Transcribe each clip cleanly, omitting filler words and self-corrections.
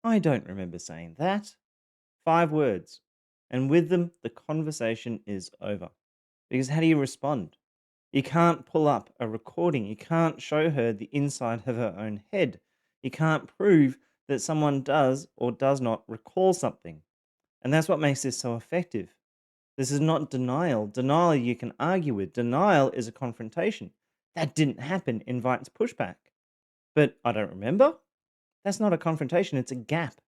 I don't remember saying that. 5 words. And with them, the conversation is over. Because how do you respond? You can't pull up a recording. You can't show her the inside of her own head. You can't prove that someone does or does not recall something. And that's what makes this so effective. This is not denial. Denial you can argue with. Denial is a confrontation. That didn't happen invites pushback. But I don't remember? That's not a confrontation, it's a gap,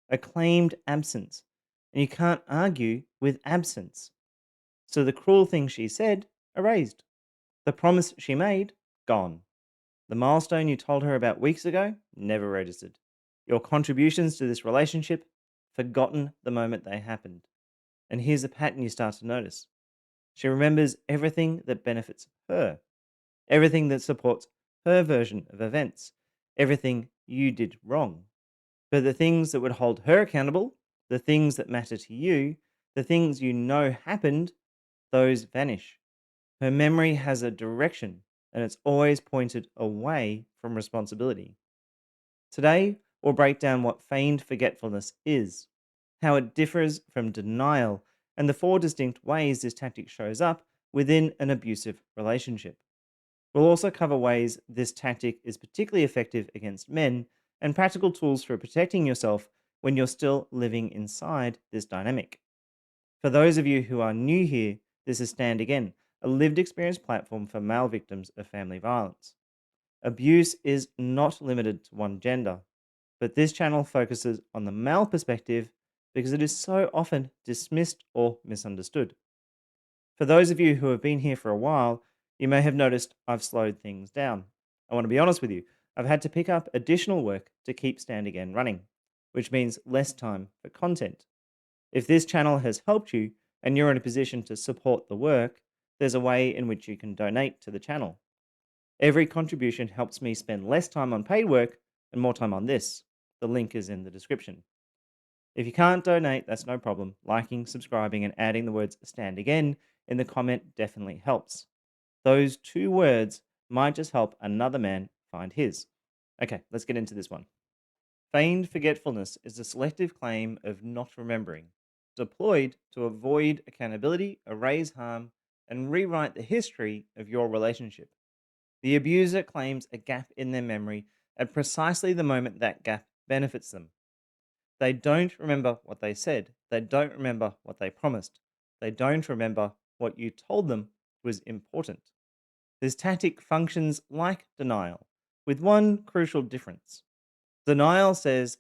a claimed absence. And you can't argue with absence. So the cruel thing she said, erased. The promise she made, gone. The milestone you told her about weeks ago, never registered. Your contributions to this relationship, forgotten the moment they happened. And here's a pattern you start to notice. She remembers everything that benefits her, everything that supports her version of events, everything you did wrong. But the things that would hold her accountable, the things that matter to you, the things you know happened, those vanish. Her memory has a direction, and it's always pointed away from responsibility. Today, we'll break down what feigned forgetfulness is, how it differs from denial, and the 4 distinct ways this tactic shows up within an abusive relationship. We'll also cover ways this tactic is particularly effective against men and practical tools for protecting yourself when you're still living inside this dynamic. For those of you who are new here, this is Stand Again, a lived experience platform for male victims of family violence. Abuse is not limited to one gender, but this channel focuses on the male perspective because it is so often dismissed or misunderstood. For those of you who have been here for a while, you may have noticed I've slowed things down. I want to be honest with you, I've had to pick up additional work to keep Stand Again running, which means less time for content. If this channel has helped you and you're in a position to support the work, there's a way in which you can donate to the channel. Every contribution helps me spend less time on paid work and more time on this. The link is in the description. If you can't donate, that's no problem. Liking, subscribing, and adding the words Stand Again in the comment definitely helps. Those 2 words might just help another man find his. Okay, let's get into this one. Feigned forgetfulness is a selective claim of not remembering, deployed to avoid accountability, erase harm, and rewrite the history of your relationship. The abuser claims a gap in their memory at precisely the moment that gap benefits them. They don't remember what they said. They don't remember what they promised. They don't remember what you told them was important. This tactic functions like denial, with one crucial difference. Denial says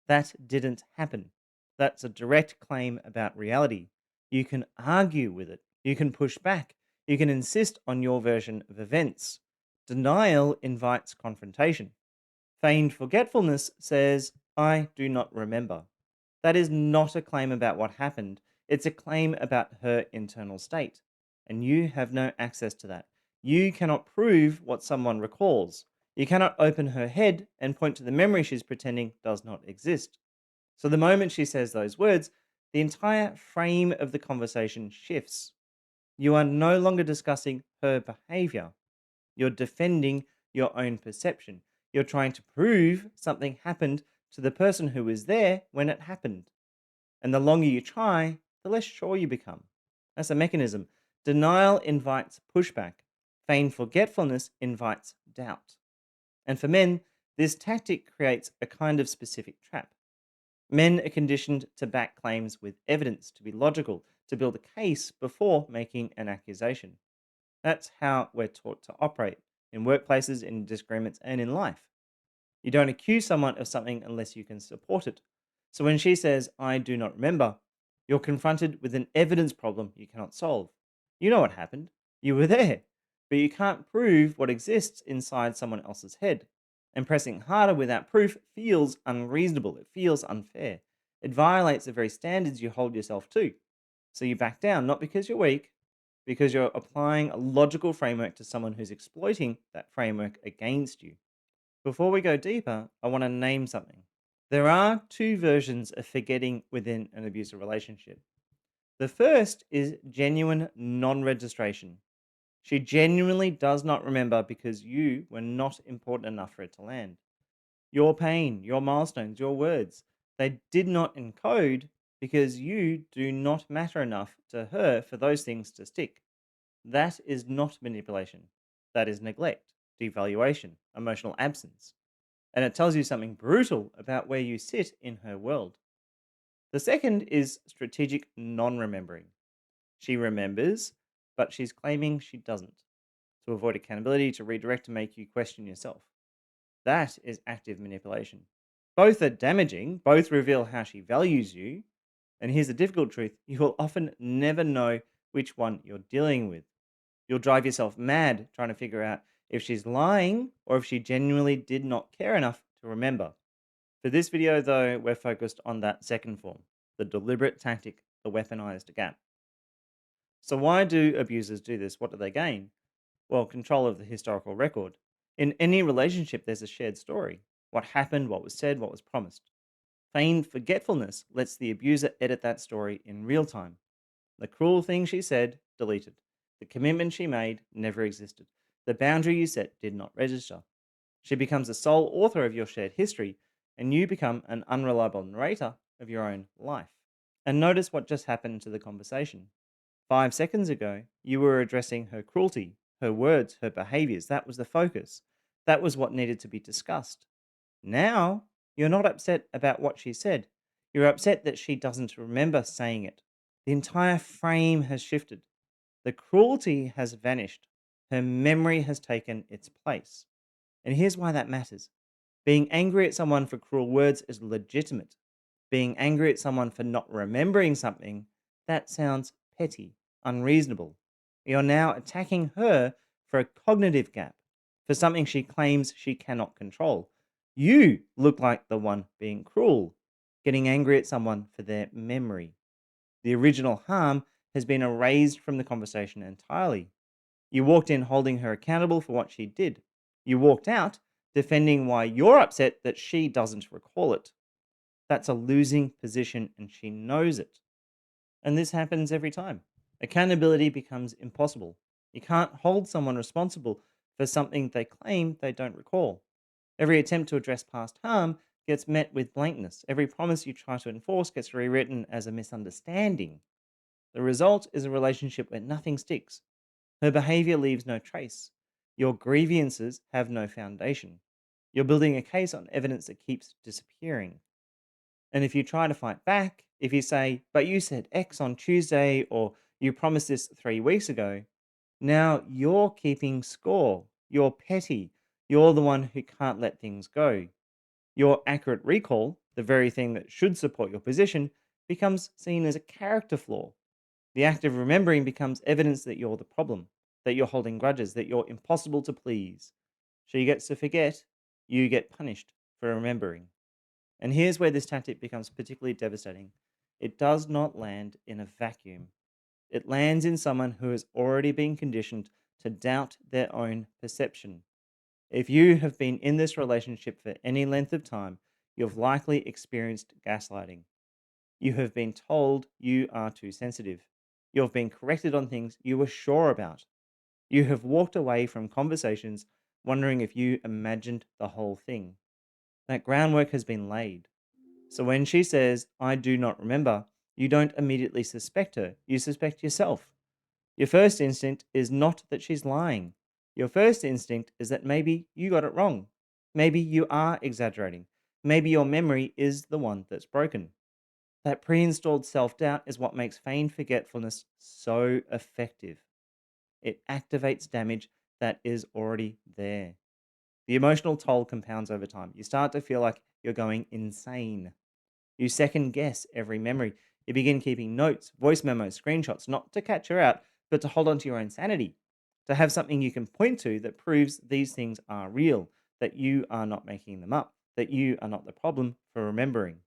that didn't happen. That's a direct claim about reality. You can argue with it. You can push back. You can insist on your version of events. Denial invites confrontation. Feigned forgetfulness says, I do not remember. That is not a claim about what happened. It's a claim about her internal state. And you have no access to that. You cannot prove what someone recalls. You cannot open her head and point to the memory she's pretending does not exist. So the moment she says those words, the entire frame of the conversation shifts. You are no longer discussing her behavior. You're defending your own perception. You're trying to prove something happened to the person who was there when it happened. And the longer you try, the less sure you become. That's a mechanism. Denial invites pushback. Feigned forgetfulness invites doubt. And for men, this tactic creates a kind of specific trap. Men are conditioned to back claims with evidence, to be logical, to build a case before making an accusation. That's how we're taught to operate in workplaces, in disagreements, and in life. You don't accuse someone of something unless you can support it. So when she says, I do not remember, you're confronted with an evidence problem you cannot solve. You know what happened. You were there. But you can't prove what exists inside someone else's head. And pressing harder without proof feels unreasonable. It feels unfair. It violates the very standards you hold yourself to. So you back down, not because you're weak, because you're applying a logical framework to someone who's exploiting that framework against you. Before we go deeper, I want to name something. There are 2 versions of forgetting within an abusive relationship. The first is genuine non registration. She genuinely does not remember because you were not important enough for it to land. Your pain, your milestones, your words, They did not encode because you do not matter enough to her for those things to stick. That is not manipulation. That is neglect, devaluation, emotional absence. And it tells you something brutal about where you sit in her world. The second is strategic non remembering. She remembers, but she's claiming she doesn't, to avoid accountability, to redirect, to make you question yourself. That is active manipulation. Both are damaging, both reveal how she values you. And here's the difficult truth: you will often never know which one you're dealing with. You'll drive yourself mad trying to figure out if she's lying or if she genuinely did not care enough to remember. For this video, though, we're focused on that second form, the deliberate tactic, the weaponized gap. So, why do abusers do this? What do they gain? Well, control of the historical record. In any relationship, there's a shared story: what happened, what was said, what was promised. Feigned forgetfulness lets the abuser edit that story in real time. The cruel thing she said, deleted. The commitment she made never existed. The boundary you set did not register. She becomes the sole author of your shared history, and you become an unreliable narrator of your own life. And notice what just happened to the conversation. 5 seconds ago, you were addressing her cruelty, her words, her behaviors. That was the focus. That was what needed to be discussed. Now, you're not upset about what she said. You're upset that she doesn't remember saying it. The entire frame has shifted. The cruelty has vanished. Her memory has taken its place. And here's why that matters: being angry at someone for cruel words is legitimate. Being angry at someone for not remembering something, that sounds petty, unreasonable. You're now attacking her for a cognitive gap, for something she claims she cannot control. You look like the one being cruel, getting angry at someone for their memory. The original harm has been erased from the conversation entirely. You walked in holding her accountable for what she did. You walked out defending why you're upset that she doesn't recall it. That's a losing position and she knows it. And this happens every time. Accountability becomes impossible. You can't hold someone responsible for something they claim they don't recall. Every attempt to address past harm gets met with blankness. Every promise you try to enforce gets rewritten as a misunderstanding. The result is a relationship where nothing sticks. Her behavior leaves no trace. Your grievances have no foundation. You're building a case on evidence that keeps disappearing. And if you try to fight back, if you say, but you said X on Tuesday, or you promised this 3 weeks ago, now you're keeping score. You're petty. You're the one who can't let things go. Your accurate recall, the very thing that should support your position, becomes seen as a character flaw. The act of remembering becomes evidence that you're the problem, that you're holding grudges, that you're impossible to please. She gets to forget, you get punished for remembering. And here's where this tactic becomes particularly devastating: it does not land in a vacuum. It lands in someone who has already been conditioned to doubt their own perception. If you have been in this relationship for any length of time, you've likely experienced gaslighting. You have been told you are too sensitive. You have been corrected on things you were sure about. You have walked away from conversations wondering if you imagined the whole thing. That groundwork has been laid. So when she says, I do not remember, you don't immediately suspect her. You suspect yourself. Your first instinct is not that she's lying. Your first instinct is that maybe you got it wrong. Maybe you are exaggerating. Maybe your memory is the one that's broken. That pre installed self doubt is what makes feigned forgetfulness so effective. It activates damage that is already there. The emotional toll compounds over time. You start to feel like you're going insane. You second guess every memory. You begin keeping notes, voice memos, screenshots, not to catch her out, but to hold on to your own sanity, to have something you can point to that proves these things are real, that you are not making them up, that you are not the problem for remembering.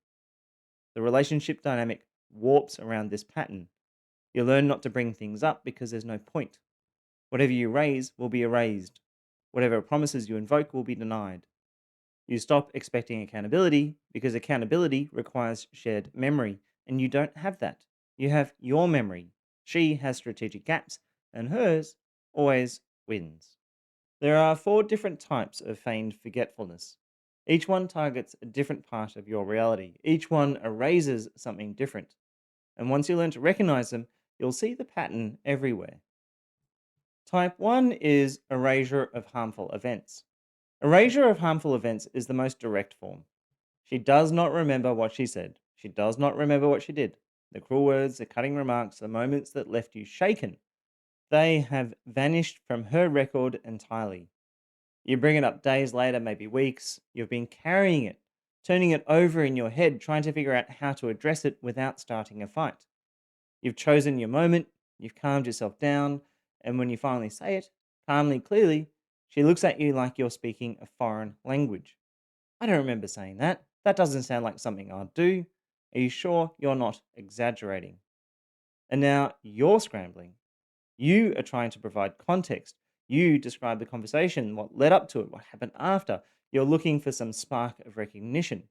The relationship dynamic warps around this pattern. You learn not to bring things up because there's no point. Whatever you raise will be erased. Whatever promises you invoke will be denied. You stop expecting accountability because accountability requires shared memory, and you don't have that. You have your memory. She has strategic gaps, and hers always wins. There are four different types of feigned forgetfulness. Each one targets a different part of your reality. Each one erases something different. And once you learn to recognize them, you'll see the pattern everywhere. Type 1 is erasure of harmful events. Erasure of harmful events is the most direct form. She does not remember what she said. She does not remember what she did. The cruel words, the cutting remarks, the moments that left you shaken, they have vanished from her record entirely. You bring it up days later, maybe weeks. You've been carrying it, turning it over in your head, trying to figure out how to address it without starting a fight. You've chosen your moment, you've calmed yourself down, and when you finally say it, calmly, clearly, she looks at you like you're speaking a foreign language. I don't remember saying that. That doesn't sound like something I'd do. Are you sure you're not exaggerating? And now you're scrambling. You are trying to provide context. You describe the conversation, what led up to it, what happened after. You're looking for some spark of recognition,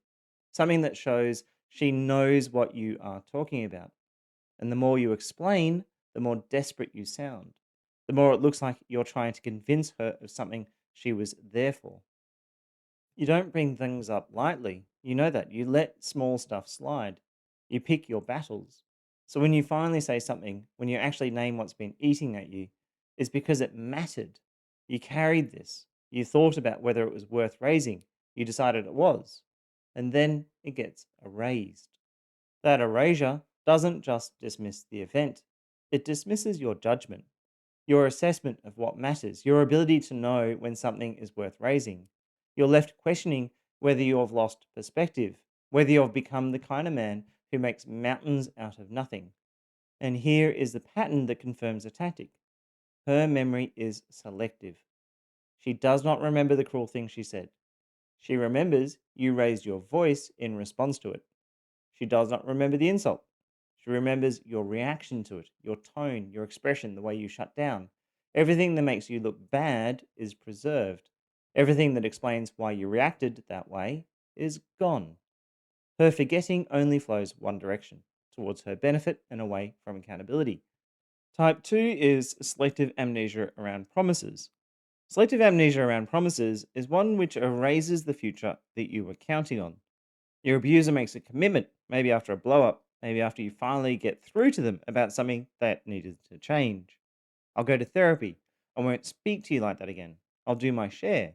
something that shows she knows what you are talking about. And the more you explain, the more desperate you sound. The more it looks like you're trying to convince her of something she was there for. You don't bring things up lightly. You know that. You let small stuff slide. You pick your battles. So when you finally say something, when you actually name what's been eating at you, it's because it mattered. You carried this. You thought about whether it was worth raising. You decided it was. And then it gets erased. That erasure doesn't just dismiss the event, it dismisses your judgment, your assessment of what matters, your ability to know when something is worth raising. You're left questioning whether you have lost perspective, whether you have become the kind of man who makes mountains out of nothing. And here is the pattern that confirms the tactic. Her memory is selective. She does not remember the cruel thing she said. She remembers you raised your voice in response to it. She does not remember the insult. She remembers your reaction to it, your tone, your expression, the way you shut down. Everything that makes you look bad is preserved. Everything that explains why you reacted that way is gone. Her forgetting only flows one direction, towards her benefit and away from accountability. Type 2 is selective amnesia around promises. Selective amnesia around promises is one which erases the future that you were counting on. Your abuser makes a commitment, maybe after a blow up, maybe after you finally get through to them about something that needed to change. I'll go to therapy. I won't speak to you like that again. I'll do my share.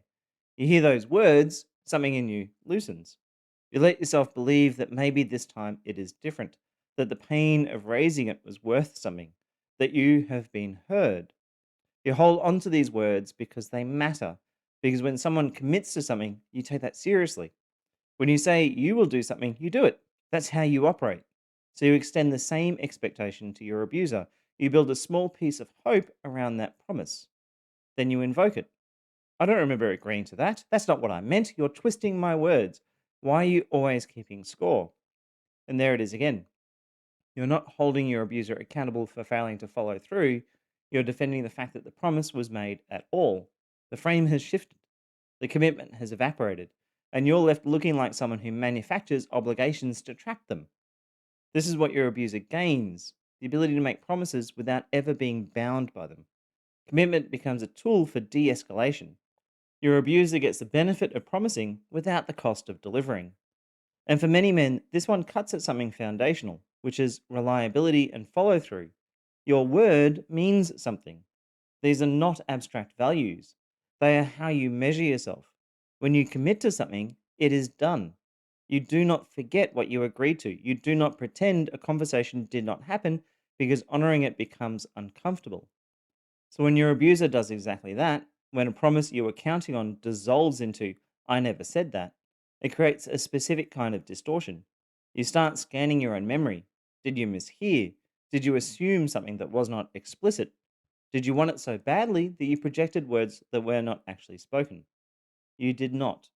You hear those words, something in you loosens. You let yourself believe that maybe this time it is different, that the pain of raising it was worth something, that you have been heard. You hold on to these words because they matter, because when someone commits to something, you take that seriously. When you say you will do something, you do it. That's how you operate. So you extend the same expectation to your abuser. You build a small piece of hope around that promise. Then you invoke it. I don't remember agreeing to that. That's not what I meant. You're twisting my words. Why are you always keeping score? And there it is again. You're not holding your abuser accountable for failing to follow through. You're defending the fact that the promise was made at all. The frame has shifted. The commitment has evaporated, and you're left looking like someone who manufactures obligations to trap them. This is what your abuser gains: the ability to make promises without ever being bound by them. Commitment becomes a tool for de escalation. Your abuser gets the benefit of promising without the cost of delivering. And for many men, this one cuts at something foundational, which is reliability and follow through. Your word means something. These are not abstract values, they are how you measure yourself. When you commit to something, it is done. You do not forget what you agreed to. You do not pretend a conversation did not happen because honoring it becomes uncomfortable. So when your abuser does exactly that, when a promise you were counting on dissolves into, I never said that, it creates a specific kind of distortion. You start scanning your own memory. Did you mishear? Did you assume something that was not explicit? Did you want it so badly that you projected words that were not actually spoken? You did not.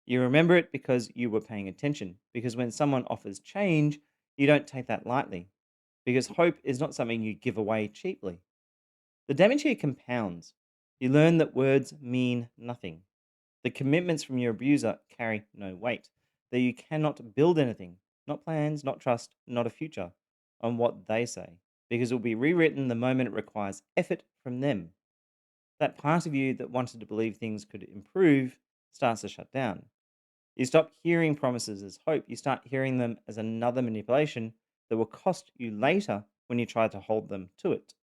You remember it because you were paying attention, because when someone offers change, you don't take that lightly, because hope is not something you give away cheaply. The damage here compounds. You learn that words mean nothing. The commitments from your abuser carry no weight, that you cannot build anything, not plans, not trust, not a future, on what they say, because it will be rewritten the moment it requires effort from them. That part of you that wanted to believe things could improve starts to shut down. You stop hearing promises as hope. You start hearing them as another manipulation that will cost you later when you try to hold them to it.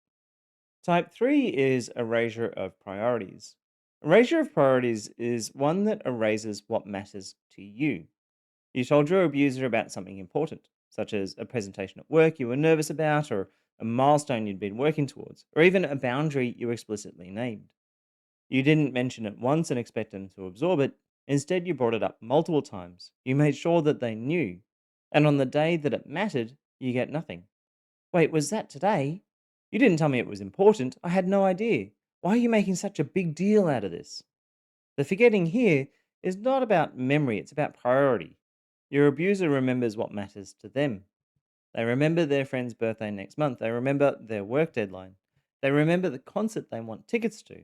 Type 3 is erasure of priorities. Erasure of priorities is one that erases what matters to you. You told your abuser about something important, such as a presentation at work you were nervous about, or a milestone you'd been working towards, or even a boundary you explicitly named. You didn't mention it once and expect them to absorb it. Instead, you brought it up multiple times. You made sure that they knew. And on the day that it mattered, you get nothing. Wait, was that today? You didn't tell me it was important. I had no idea. Why are you making such a big deal out of this? The forgetting here is not about memory, it's about priority. Your abuser remembers what matters to them. They remember their friend's birthday next month. They remember their work deadline. They remember the concert they want tickets to.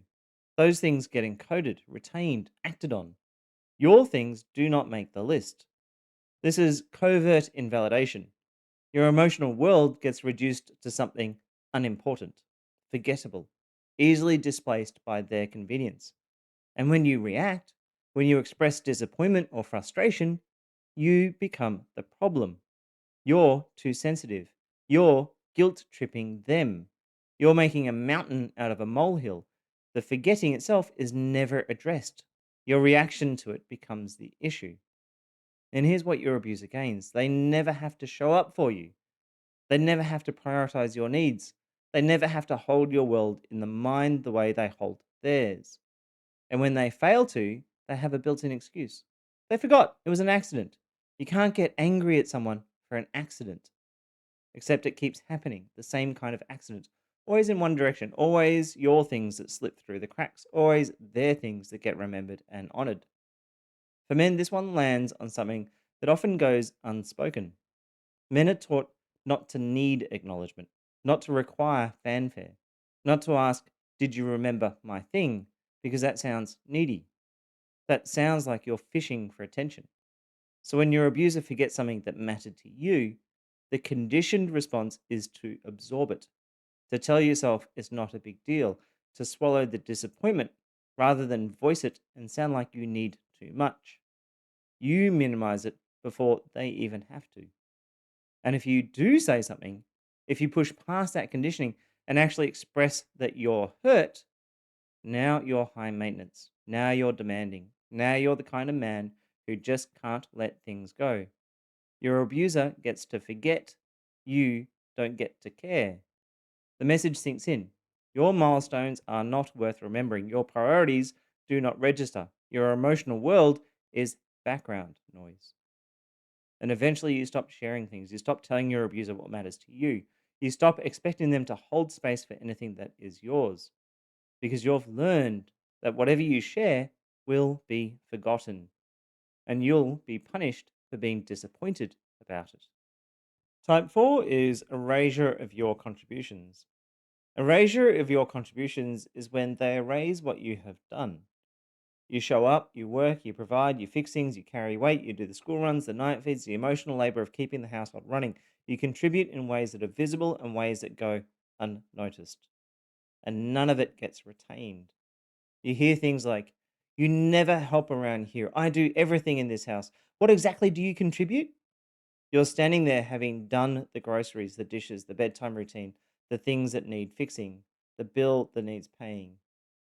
Those things get encoded, retained, acted on. Your things do not make the list. This is covert invalidation. Your emotional world gets reduced to something unimportant, forgettable, easily displaced by their convenience. And when you react, when you express disappointment or frustration, you become the problem. You're too sensitive. You're guilt tripping them. You're making a mountain out of a molehill. The forgetting itself is never addressed. Your reaction to it becomes the issue. And here's what your abuser gains: they never have to show up for you, they never have to prioritize your needs, they never have to hold your world in the mind the way they hold theirs. And when they fail to, they have a built in excuse. They forgot it was an accident. You can't get angry at someone for an accident. Except it keeps happening, the same kind of accident. Always in one direction, always your things that slip through the cracks, always their things that get remembered and honored. For men, this one lands on something that often goes unspoken. Men are taught not to need acknowledgement, not to require fanfare, not to ask, "Did you remember my thing?" because that sounds needy. That sounds like you're fishing for attention. So when your abuser forgets something that mattered to you, the conditioned response is to absorb it, to tell yourself it's not a big deal, to swallow the disappointment rather than voice it and sound like you need too much. You minimize it before they even have to. And if you do say something, if you push past that conditioning and actually express that you're hurt, now you're high maintenance. Now you're demanding. Now you're the kind of man who just can't let things go. Your abuser gets to forget. You don't get to care. The message sinks in. Your milestones are not worth remembering. Your priorities do not register. Your emotional world is background noise. And eventually you stop sharing things. You stop telling your abuser what matters to you. You stop expecting them to hold space for anything that is yours because you've learned that whatever you share will be forgotten and you'll be punished for being disappointed about it. Type 4 is erasure of your contributions. Erasure of your contributions is when they erase what you have done. You show up, you work, you provide, you fix things, you carry weight, you do the school runs, the night feeds, the emotional labor of keeping the household running. You contribute in ways that are visible and ways that go unnoticed. And none of it gets retained. You hear things like, "You never help around here. I do everything in this house. What exactly do you contribute?" You're standing there having done the groceries, the dishes, the bedtime routine, the things that need fixing, the bill that needs paying,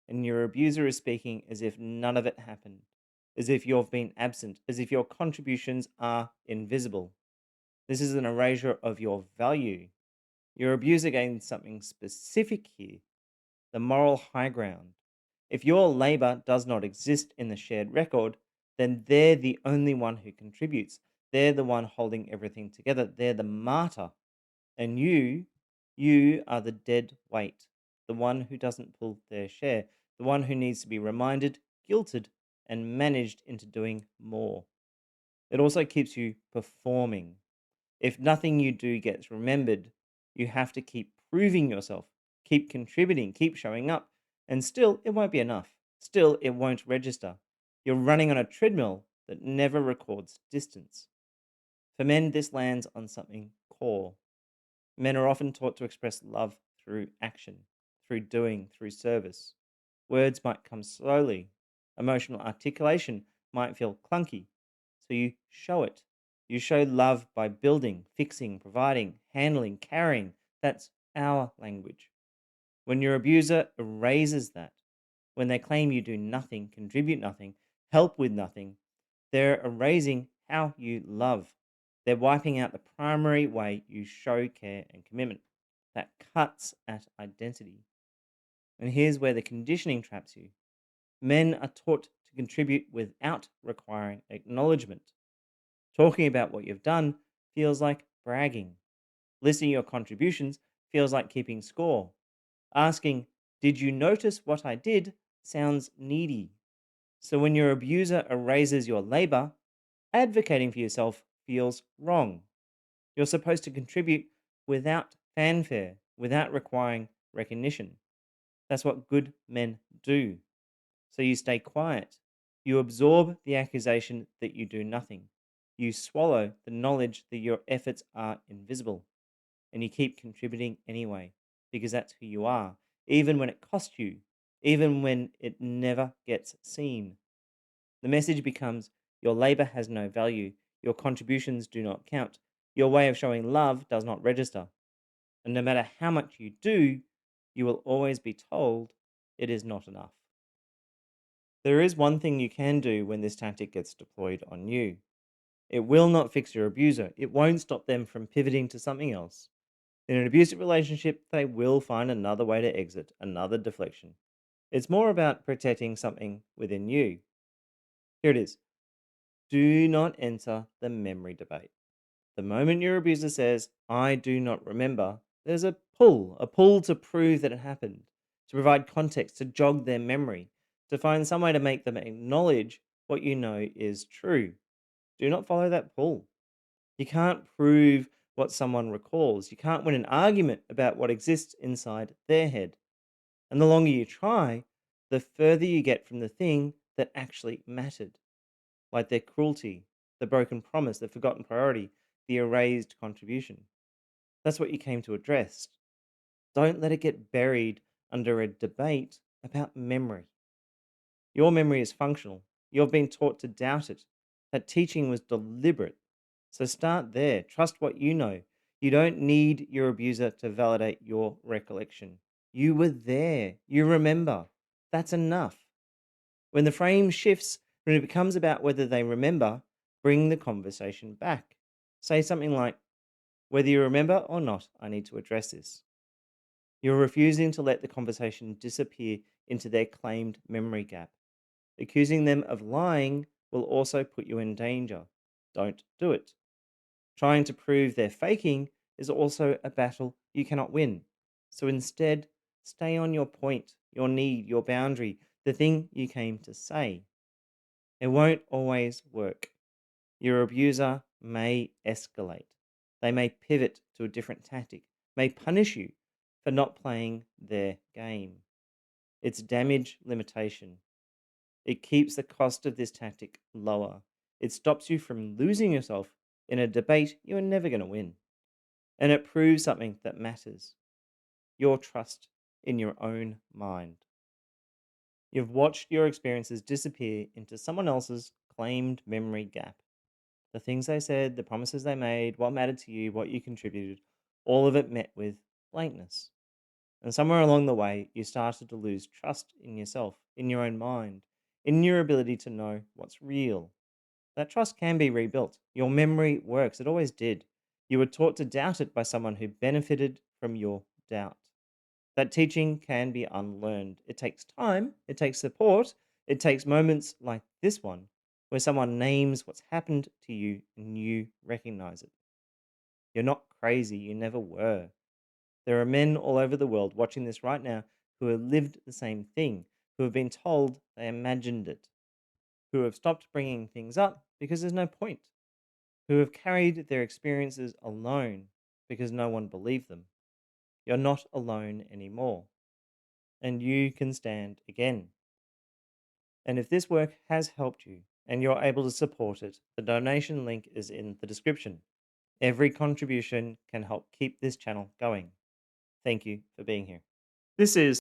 and your abuser is speaking as if none of it happened, as if you've been absent, as if your contributions are invisible. This is an erasure of your value. Your abuser gains something specific here: the moral high ground. If your labor does not exist in the shared record, then they're the only one who contributes. They're the one holding everything together. They're the martyr. And you are the dead weight, the one who doesn't pull their share, the one who needs to be reminded, guilted, and managed into doing more. It also keeps you performing. If nothing you do gets remembered, you have to keep proving yourself, keep contributing, keep showing up, and still it won't be enough. Still, it won't register. You're running on a treadmill that never records distance. For men, this lands on something core. Men are often taught to express love through action, through doing, through service. Words might come slowly. Emotional articulation might feel clunky. So you show it. You show love by building, fixing, providing, handling, carrying. That's our language. When your abuser erases that, when they claim you do nothing, contribute nothing, help with nothing, they're erasing how you love. They're wiping out the primary way you show care and commitment. That cuts at identity. And here's where the conditioning traps you. Men are taught to contribute without requiring acknowledgement. Talking about what you've done feels like bragging. Listing your contributions feels like keeping score. Asking, "Did you notice what I did?" sounds needy. So when your abuser erases your labor, advocating for yourself feels wrong. You're supposed to contribute without fanfare, without requiring recognition. That's what good men do. So you stay quiet. You absorb the accusation that you do nothing. You swallow the knowledge that your efforts are invisible. And you keep contributing anyway, because that's who you are, even when it costs you, even when it never gets seen. The message becomes your labor has no value, your contributions do not count, your way of showing love does not register. And no matter how much you do, you will always be told it is not enough. There is one thing you can do when this tactic gets deployed on you. It will not fix your abuser, it won't stop them from pivoting to something else. In an abusive relationship, they will find another way to exit, another deflection. It's more about protecting something within you. Here it is. Do not enter the memory debate. The moment your abuser says, "I do not remember," there's a pull to prove that it happened, to provide context, to jog their memory, to find some way to make them acknowledge what you know is true. Do not follow that pull. You can't prove what someone recalls. You can't win an argument about what exists inside their head. And the longer you try, the further you get from the thing that actually mattered, like their cruelty, the broken promise, the forgotten priority, the erased contribution. That's what you came to address. Don't let it get buried under a debate about memory. Your memory is functional. You've been taught to doubt it. That teaching was deliberate. So start there. Trust what you know. You don't need your abuser to validate your recollection. You were there. You remember. That's enough. When the frame shifts, when it becomes about whether they remember, bring the conversation back. Say something like, "Whether you remember or not, I need to address this." You're refusing to let the conversation disappear into their claimed memory gap. Accusing them of lying will also put you in danger. Don't do it. Trying to prove they're faking is also a battle you cannot win. So instead, stay on your point, your need, your boundary, the thing you came to say. It won't always work. Your abuser may escalate. They may pivot to a different tactic, may punish you for not playing their game. It's damage limitation. It keeps the cost of this tactic lower. It stops you from losing yourself in a debate you're never going to win. And it proves something that matters: your trust in your own mind. You've watched your experiences disappear into someone else's claimed memory gap. The things they said, the promises they made, what mattered to you, what you contributed, all of it met with blankness. And somewhere along the way, you started to lose trust in yourself, in your own mind, in your ability to know what's real. That trust can be rebuilt. Your memory works, it always did. You were taught to doubt it by someone who benefited from your doubt. That teaching can be unlearned. It takes time, it takes support, it takes moments like this one, where someone names what's happened to you and you recognize it. You're not crazy, you never were. There are men all over the world watching this right now who have lived the same thing, who have been told they imagined it, who have stopped bringing things up because there's no point, who have carried their experiences alone because no one believed them. You're not alone anymore, and you can stand again. And if this work has helped you and you're able to support it, the donation link is in the description. Every contribution can help keep this channel going. Thank you for being here. This is